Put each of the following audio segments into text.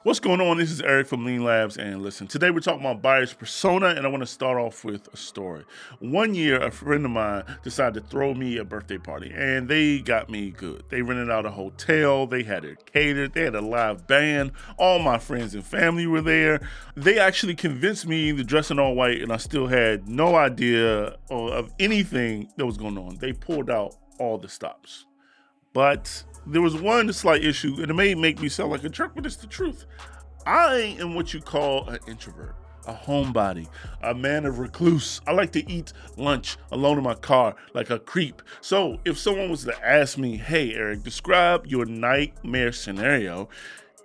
What's going on? This is Eric from Lean Labs. And listen, today we're talking about buyer's persona, and I want to start off with a story. One year, a friend of mine decided to throw me a birthday party, and they got me good. They rented out a hotel, they had it catered, they had a live band, all my friends and family were there. They actually convinced me to dress in all white, and I still had no idea of anything that was going on. They pulled out all the stops. But there was one slight issue, and it may make me sound like a jerk, but it's the truth. I am what you call an introvert, a homebody, a man of recluse. I like to eat lunch alone in my car like a creep. So if someone was to ask me, hey, Eric, describe your nightmare scenario,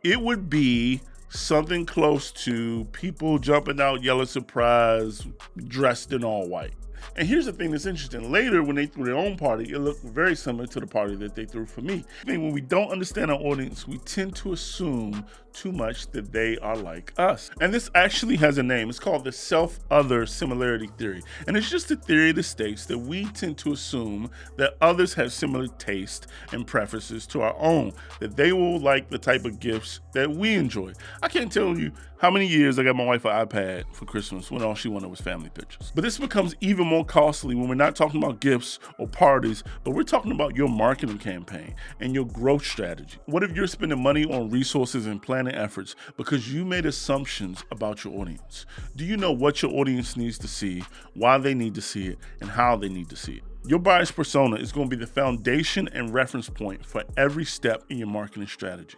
it would be something close to people jumping out, yelling surprise, dressed in all white. And here's the thing that's interesting. Later, when they threw their own party, it looked very similar to the party that they threw for me. I think when we don't understand our audience, we tend to assume too much that they are like us. And this actually has a name. It's called the self-other similarity theory. And it's just a theory that states that we tend to assume that others have similar taste and preferences to our own, that they will like the type of gifts that we enjoy. I can't tell you how many years I got my wife an iPad for Christmas when all she wanted was family pictures. But this becomes even more costly when we're not talking about gifts or parties, but we're talking about your marketing campaign and your growth strategy. What if you're spending money on resources and planning efforts because you made assumptions about your audience? Do you know what your audience needs to see, why they need to see it, and how they need to see it? Your buyer's persona is going to be the foundation and reference point for every step in your marketing strategy.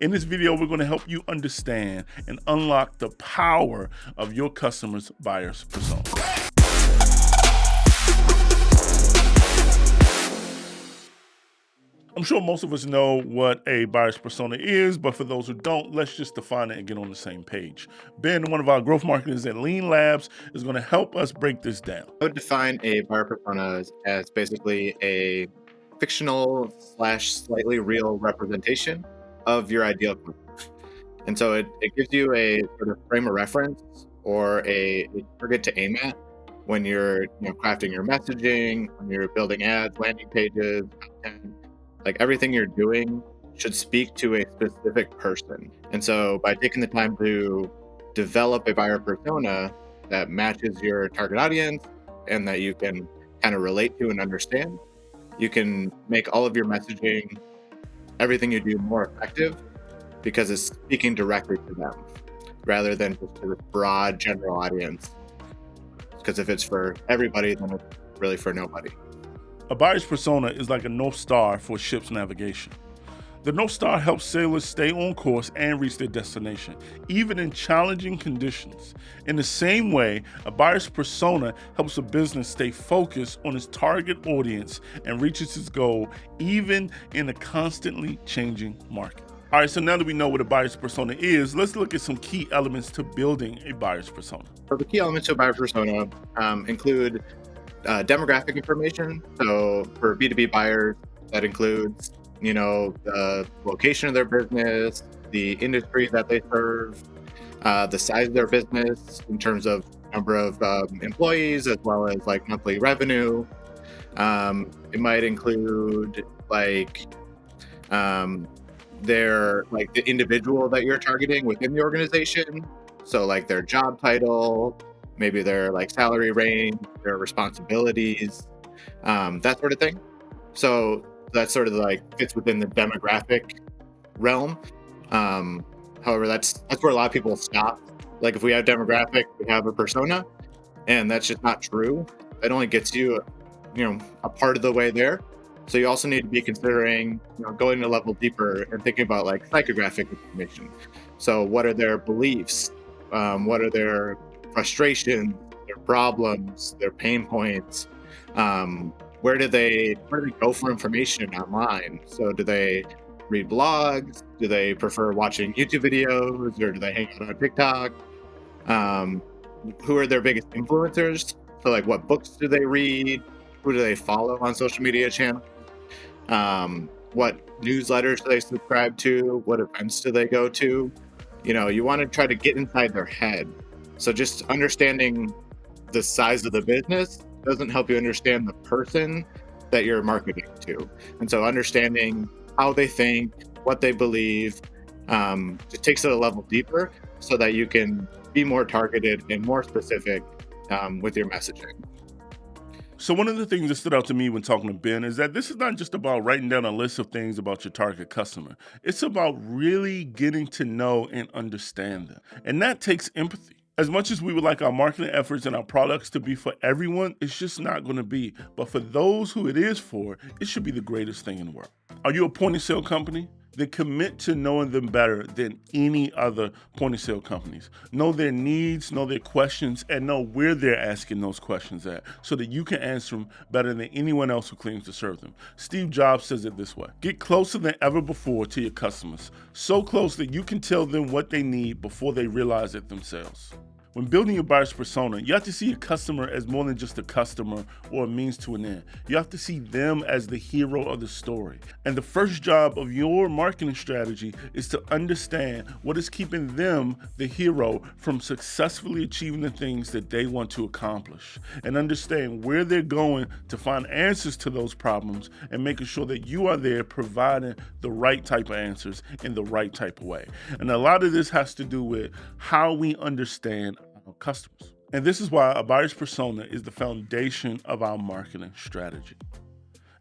In this video, we're going to help you understand and unlock the power of your customer's buyer's persona. I'm sure most of us know what a buyer's persona is, but for those who don't, let's just define it and get on the same page. Ben, one of our growth marketers at Lean Labs, is going to help us break this down. I would define a buyer persona as basically a fictional / slightly real representation of your ideal group. And so it gives you a sort of frame of reference or a target to aim at when you're crafting your messaging, when you're building ads, landing pages, content. Like everything you're doing should speak to a specific person. And so by taking the time to develop a buyer persona that matches your target audience and that you can kind of relate to and understand, you can make all of your messaging, everything you do, more effective because it's speaking directly to them rather than just to the broad general audience. Because if it's for everybody, then it's really for nobody. A buyer's persona is like a North Star for a ship's navigation. The North Star helps sailors stay on course and reach their destination, even in challenging conditions. In the same way, a buyer's persona helps a business stay focused on its target audience and reaches its goal, even in a constantly changing market. All right, so now that we know what a buyer's persona is, let's look at some key elements to building a buyer's persona. So the key elements to a buyer persona include demographic information. So for B2B buyers, that includes the location of their business, the industry that they serve, the size of their business in terms of number of employees, as well as like monthly revenue. It might include the individual that you're targeting within the organization. So like their job title, maybe their like salary range, their responsibilities, that sort of thing. So that sort of like fits within the demographic realm. However, that's where a lot of people stop. Like if we have demographic, we have a persona, and that's just not true. It only gets you, a part of the way there. So you also need to be considering, going a level deeper and thinking about like psychographic information. So what are their beliefs? What are their frustrations, their problems, their pain points? Where do they go for information online? So do they read blogs? Do they prefer watching YouTube videos, or do they hang out on TikTok? Who are their biggest influencers? So like what books do they read? Who do they follow on social media channels? What newsletters do they subscribe to? What events do they go to? You want to try to get inside their head. So just understanding the size of the business doesn't help you understand the person that you're marketing to. And so understanding how they think, what they believe, It takes it a level deeper so that you can be more targeted and more specific with your messaging. So one of the things that stood out to me when talking to Ben is that this is not just about writing down a list of things about your target customer. It's about really getting to know and understand them. And that takes empathy. As much as we would like our marketing efforts and our products to be for everyone, it's just not going to be. But for those who it is for, it should be the greatest thing in the world. Are you a point of sale company? Then commit to knowing them better than any other point of sale companies. Know their needs, know their questions, and know where they're asking those questions at so that you can answer them better than anyone else who claims to serve them. Steve Jobs says it this way: get closer than ever before to your customers, so close that you can tell them what they need before they realize it themselves. When building your buyer's persona, you have to see a customer as more than just a customer or a means to an end. You have to see them as the hero of the story. And the first job of your marketing strategy is to understand what is keeping them, the hero, from successfully achieving the things that they want to accomplish. And understand where they're going to find answers to those problems, and making sure that you are there providing the right type of answers in the right type of way. And a lot of this has to do with how we understand our customers. And this is why a buyer's persona is the foundation of our marketing strategy.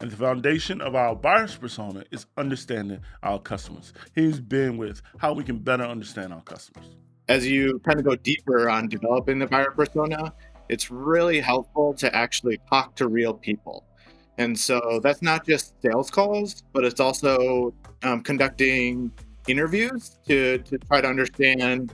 And the foundation of our buyer's persona is understanding our customers. Here's Ben with how we can better understand our customers. As you kind of go deeper on developing the buyer persona, it's really helpful to actually talk to real people. And so that's not just sales calls, but it's also conducting interviews to try to understand,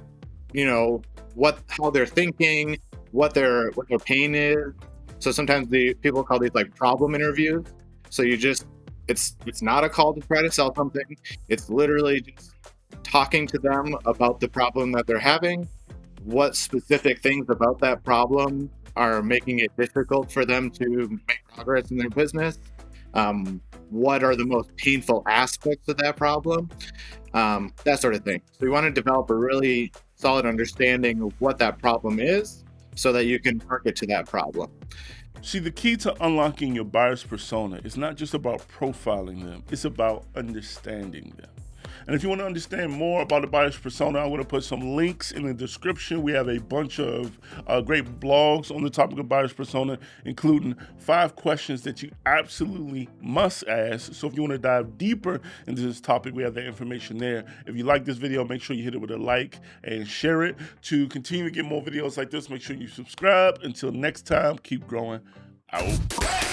how they're thinking, what their pain is. So sometimes the people call these like problem interviews. So it's not a call to try to sell something. It's literally just talking to them about the problem that they're having, what specific things about that problem are making it difficult for them to make progress in their business, what are the most painful aspects of that problem, that sort of thing. So we want to develop a really solid understanding of what that problem is so that you can market to that problem. See, the key to unlocking your buyer's persona is not just about profiling them, it's about understanding them. And if you want to understand more about the buyer's persona, I'm going to put some links in the description. We have a bunch of great blogs on the topic of buyer's persona, including 5 questions that you absolutely must ask. So if you want to dive deeper into this topic, we have that information there. If you like this video, make sure you hit it with a like and share it. To continue to get more videos like this, make sure you subscribe. Until next time, keep growing. Out.